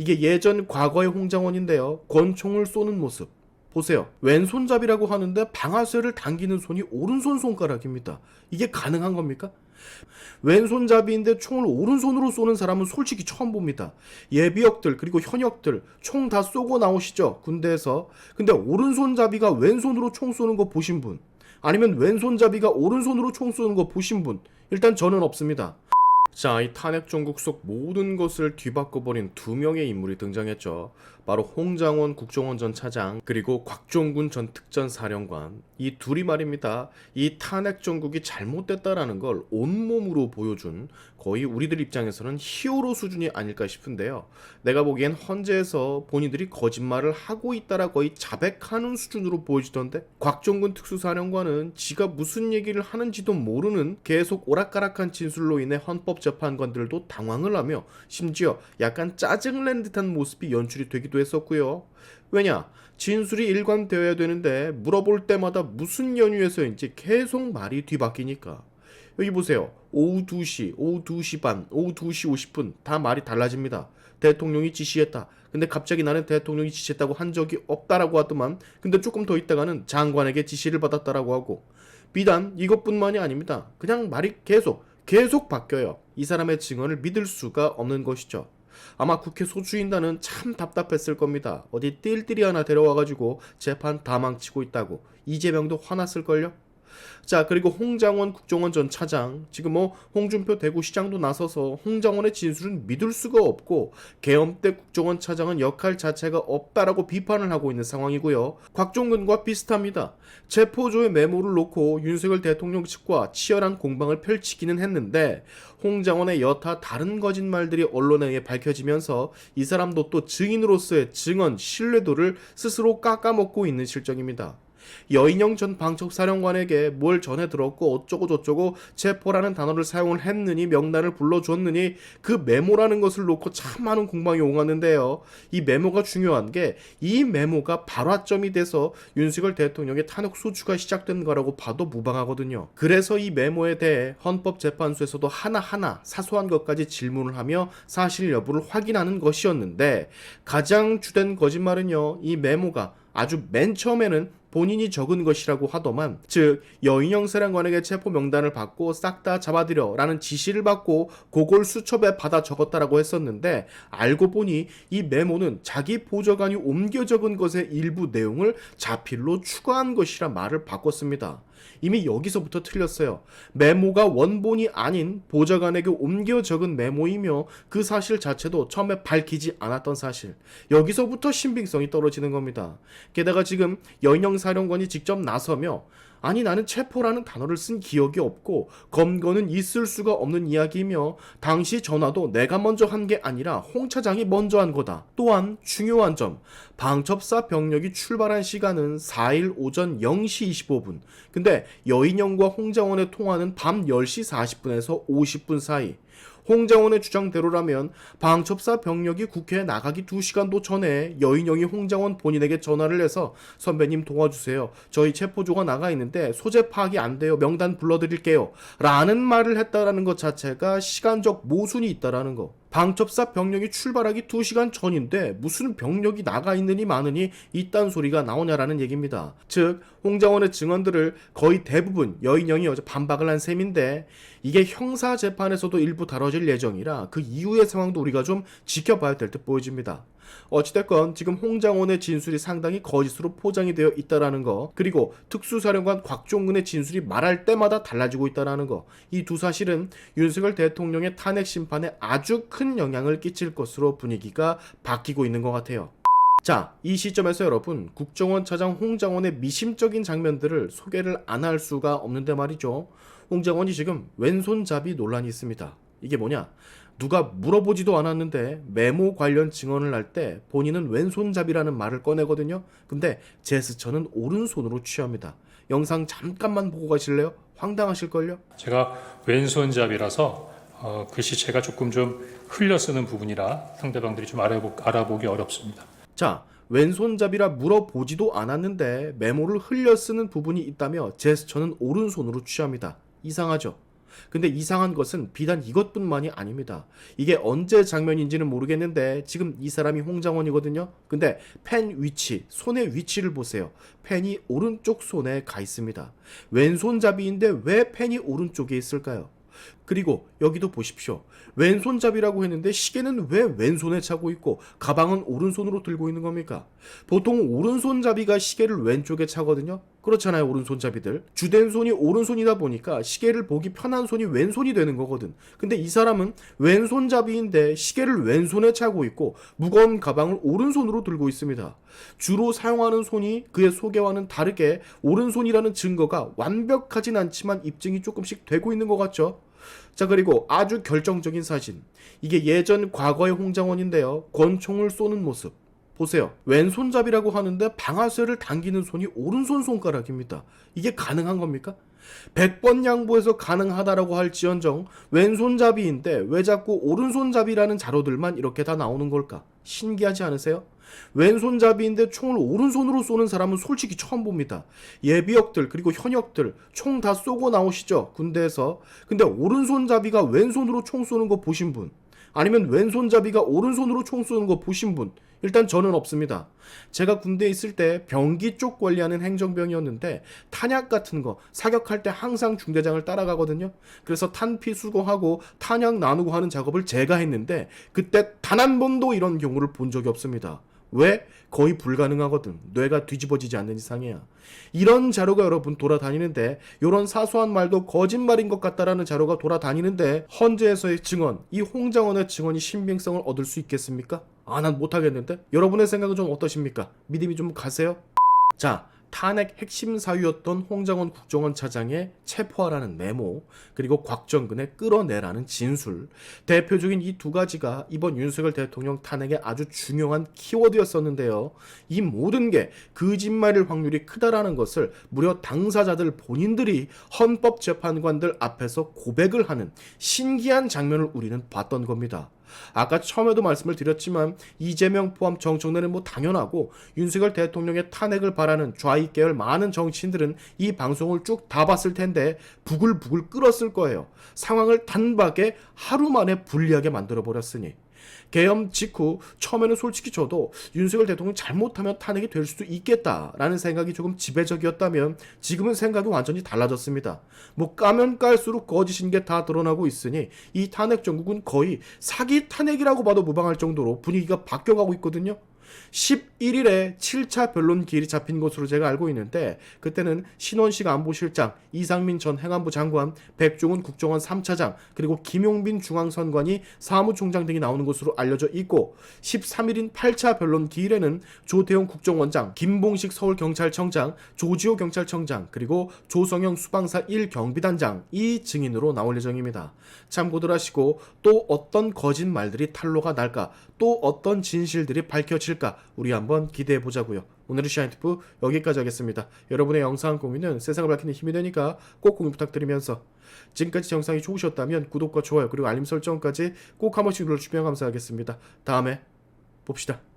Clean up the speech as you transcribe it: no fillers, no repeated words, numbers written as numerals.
이게 예전 과거의 홍장원인데요. 권총을 쏘는 모습. 보세요. 왼손잡이라고 하는데 방아쇠를 당기는 손이 오른손 손가락입니다. 이게 가능한 겁니까? 왼손잡이인데 총을 오른손으로 쏘는 사람은 솔직히 처음 봅니다. 예비역들 그리고 현역들 총 다 쏘고 나오시죠, 군대에서. 근데 오른손잡이가 왼손으로 총 쏘는 거 보신 분, 아니면 왼손잡이가 오른손으로 총 쏘는 거 보신 분, 일단 저는 없습니다. 자, 이 탄핵 정국 속 모든 것을 뒤바꿔버린 두 명의 인물이 등장했죠. 바로 홍장원 국정원 전 차장, 그리고 곽종군 전 특전사령관. 이 둘이 말입니다. 이 탄핵 정국이 잘못됐다라는 걸 온몸으로 보여준, 거의 우리들 입장에서는 히어로 수준이 아닐까 싶은데요. 내가 보기엔 헌재에서 본인들이 거짓말을 하고 있다라 거의 자백하는 수준으로 보여지던데, 곽종군 특수사령관은 지가 무슨 얘기를 하는지도 모르는 계속 오락가락한 진술로 인해 헌법재판관들도 당황을 하며 심지어 약간 짜증낸 듯한 모습이 연출이 되기도 했었고요. 왜냐? 진술이 일관되어야 되는데 물어볼 때마다 무슨 연유에서인지 계속 말이 뒤바뀌니까. 여기 보세요. 오후 2시, 오후 2시 반, 오후 2시 50분 다 말이 달라집니다. 대통령이 지시했다. 근데 갑자기 나는 대통령이 지시했다고 한 적이 없다라고 하더만, 근데 조금 더 있다가는 장관에게 지시를 받았다라고 하고, 비단 이것뿐만이 아닙니다. 그냥 말이 계속 바뀌어요. 이 사람의 증언을 믿을 수가 없는 것이죠. 아마 국회 소추인단은 참 답답했을 겁니다. 어디 띨띨이 하나 데려와가지고 재판 다 망치고 있다고. 이재명도 화났을걸요? 자, 그리고 홍장원 국정원 전 차장, 지금 홍준표 대구시장도 나서서 홍장원의 진술은 믿을 수가 없고 계엄 때 국정원 차장은 역할 자체가 없다라고 비판을 하고 있는 상황이고요. 곽종근과 비슷합니다. 체포조의 메모를 놓고 윤석열 대통령 측과 치열한 공방을 펼치기는 했는데 홍장원의 여타 다른 거짓말들이 언론에 의해 밝혀지면서 이 사람도 또 증인으로서의 증언 신뢰도를 스스로 깎아먹고 있는 실정입니다. 여인영 전 방첩사령관에게 뭘 전해 들었고 어쩌고 저쩌고 체포라는 단어를 사용을 했느니 명단을 불러줬느니 그 메모라는 것을 놓고 참 많은 공방이 오갔는데요. 이 메모가 중요한 게 이 메모가 발화점이 돼서 윤석열 대통령의 탄핵 소추가 시작된 거라고 봐도 무방하거든요. 그래서 이 메모에 대해 헌법재판소에서도 하나하나 사소한 것까지 질문을 하며 사실 여부를 확인하는 것이었는데 가장 주된 거짓말은요. 이 메모가 아주 맨 처음에는 본인이 적은 것이라고 하더만, 즉 여인영 사령관에게 체포 명단을 받고 싹 다 잡아들여 라는 지시를 받고 그걸 수첩에 받아 적었다라고 했었는데, 알고 보니 이 메모는 자기 보좌관이 옮겨 적은 것의 일부 내용을 자필로 추가한 것이라 말을 바꿨습니다. 이미 여기서부터 틀렸어요. 메모가 원본이 아닌 보좌관에게 옮겨 적은 메모이며 그 사실 자체도 처음에 밝히지 않았던 사실. 여기서부터 신빙성이 떨어지는 겁니다. 게다가 지금 여인영 사령관이 직접 나서며 아니 나는 체포라는 단어를 쓴 기억이 없고 검거는 있을 수가 없는 이야기이며 당시 전화도 내가 먼저 한 게 아니라 홍 차장이 먼저 한 거다. 또한 중요한 점, 방첩사 병력이 출발한 시간은 4일 오전 0시 25분. 근데 여인영과 홍장원의 통화는 밤 10시 40분에서 50분 사이. 홍장원의 주장대로라면 방첩사 병력이 국회에 나가기 2시간도 전에 여인영이 홍장원 본인에게 전화를 해서 선배님 도와주세요. 저희 체포조가 나가 있는데 소재 파악이 안 돼요. 명단 불러드릴게요. 라는 말을 했다라는 것 자체가 시간적 모순이 있다라는 거. 방첩사 병력이 출발하기 2시간 전인데 무슨 병력이 나가 있느니 마느니 이딴 소리가 나오냐라는 얘기입니다. 즉 홍장원의 증언들을 거의 대부분 여인영이 어제 반박을 한 셈인데 이게 형사재판에서도 일부 다뤄질 예정이라 그 이후의 상황도 우리가 좀 지켜봐야 될 듯 보여집니다. 어찌됐건 지금 홍장원의 진술이 상당히 거짓으로 포장이 되어 있다라는 거, 그리고 특수사령관 곽종근의 진술이 말할 때마다 달라지고 있다라는 거, 이 두 사실은 윤석열 대통령의 탄핵 심판에 아주 큰 영향을 끼칠 것으로 분위기가 바뀌고 있는 것 같아요. 자, 이 시점에서 여러분, 국정원 차장 홍장원의 미심적인 장면들을 소개를 안 할 수가 없는데 말이죠. 홍장원이 지금 왼손잡이 논란이 있습니다. 이게 뭐냐? 누가 물어보지도 않았는데 메모 관련 증언을 할 때 본인은 왼손잡이라는 말을 꺼내거든요. 근데 제스처는 오른손으로 취합니다. 영상 잠깐만 보고 가실래요? 황당하실걸요? 제가 왼손잡이라서 글씨체가 조금 좀 흘려 쓰는 부분이라 상대방들이 좀 알아보기 어렵습니다. 자, 왼손잡이라 물어보지도 않았는데 메모를 흘려 쓰는 부분이 있다며 제스처는 오른손으로 취합니다. 이상하죠? 근데 이상한 것은 비단 이것뿐만이 아닙니다. 이게 언제 장면인지는 모르겠는데 지금 이 사람이 홍장원이거든요. 근데 펜 위치, 손의 위치를 보세요. 펜이 오른쪽 손에 가 있습니다. 왼손잡이인데 왜 펜이 오른쪽에 있을까요? 그리고 여기도 보십시오. 왼손잡이라고 했는데 시계는 왜 왼손에 차고 있고 가방은 오른손으로 들고 있는 겁니까? 보통 오른손잡이가 시계를 왼쪽에 차거든요. 그렇잖아요, 오른손잡이들. 주된 손이 오른손이다 보니까 시계를 보기 편한 손이 왼손이 되는 거거든. 근데 이 사람은 왼손잡이인데 시계를 왼손에 차고 있고 무거운 가방을 오른손으로 들고 있습니다. 주로 사용하는 손이 그의 소개와는 다르게 오른손이라는 증거가 완벽하진 않지만 입증이 조금씩 되고 있는 것 같죠? 자, 그리고 아주 결정적인 사진. 이게 예전 과거의 홍장원인데요. 권총을 쏘는 모습. 보세요. 왼손잡이라고 하는데 방아쇠를 당기는 손이 오른손 손가락입니다. 이게 가능한 겁니까? 100번 양보해서 가능하다라고 할지언정 왼손잡이인데 왜 자꾸 오른손잡이라는 자료들만 이렇게 다 나오는 걸까? 신기하지 않으세요? 왼손잡이인데 총을 오른손으로 쏘는 사람은 솔직히 처음 봅니다. 예비역들 그리고 현역들 총 다 쏘고 나오시죠, 군대에서. 근데 오른손잡이가 왼손으로 총 쏘는 거 보신 분, 아니면 왼손잡이가 오른손으로 총 쏘는 거 보신 분, 일단 저는 없습니다. 제가 군대에 있을 때 병기 쪽 관리하는 행정병이었는데 탄약 같은 거 사격할 때 항상 중대장을 따라가거든요. 그래서 탄피 수거하고 탄약 나누고 하는 작업을 제가 했는데 그때 단 한 번도 이런 경우를 본 적이 없습니다. 왜? 거의 불가능하거든. 뇌가 뒤집어지지 않는 이상이야. 이런 자료가 여러분 돌아다니는데, 이런 사소한 말도 거짓말인 것 같다라는 자료가 돌아다니는데, 헌재에서의 증언, 이 홍장원의 증언이 신빙성을 얻을 수 있겠습니까? 난 못하겠는데? 여러분의 생각은 좀 어떠십니까? 믿음이 좀 가세요? 자, 탄핵 핵심 사유였던 홍장원 국정원 차장의 체포하라는 메모, 그리고 곽정근의 끌어내라는 진술, 대표적인 이 두 가지가 이번 윤석열 대통령 탄핵의 아주 중요한 키워드였었는데요. 이 모든 게 거짓말일 확률이 크다라는 것을 무려 당사자들 본인들이 헌법재판관들 앞에서 고백을 하는 신기한 장면을 우리는 봤던 겁니다. 아까 처음에도 말씀을 드렸지만 이재명 포함 정청래는 뭐 당연하고 윤석열 대통령의 탄핵을 바라는 좌익 계열 많은 정치인들은 이 방송을 쭉 다 봤을 텐데 부글부글 끓었을 거예요. 상황을 단박에 하루 만에 불리하게 만들어버렸으니. 계엄 직후 처음에는 솔직히 저도 윤석열 대통령 잘못하면 탄핵이 될 수도 있겠다라는 생각이 조금 지배적이었다면 지금은 생각이 완전히 달라졌습니다. 뭐 까면 깔수록 거짓인 게 다 드러나고 있으니 이 탄핵 정국은 거의 사기 탄핵이라고 봐도 무방할 정도로 분위기가 바뀌어가고 있거든요. 11일에 7차 변론 기일이 잡힌 것으로 제가 알고 있는데 그때는 신원식 안보실장, 이상민 전 행안부 장관, 백종원 국정원 3차장, 그리고 김용빈 중앙선관위 사무총장 등이 나오는 것으로 알려져 있고 13일인 8차 변론 기일에는 조태용 국정원장, 김봉식 서울경찰청장, 조지호 경찰청장, 그리고 조성영 수방사 1경비단장이 증인으로 나올 예정입니다. 참고들 하시고 또 어떤 거짓말들이 탄로가 날까, 또 어떤 진실들이 밝혀질까 우리 한번 기대해 보자고요. 오늘의 시아인투프 여기까지 하겠습니다. 여러분의 영상 공유는 세상을 밝히는 힘이 되니까 꼭 공유 부탁드리면서 지금까지 영상이 좋으셨다면 구독과 좋아요 그리고 알림 설정까지 꼭 한 번씩 눌러주시면 감사하겠습니다. 다음에 봅시다.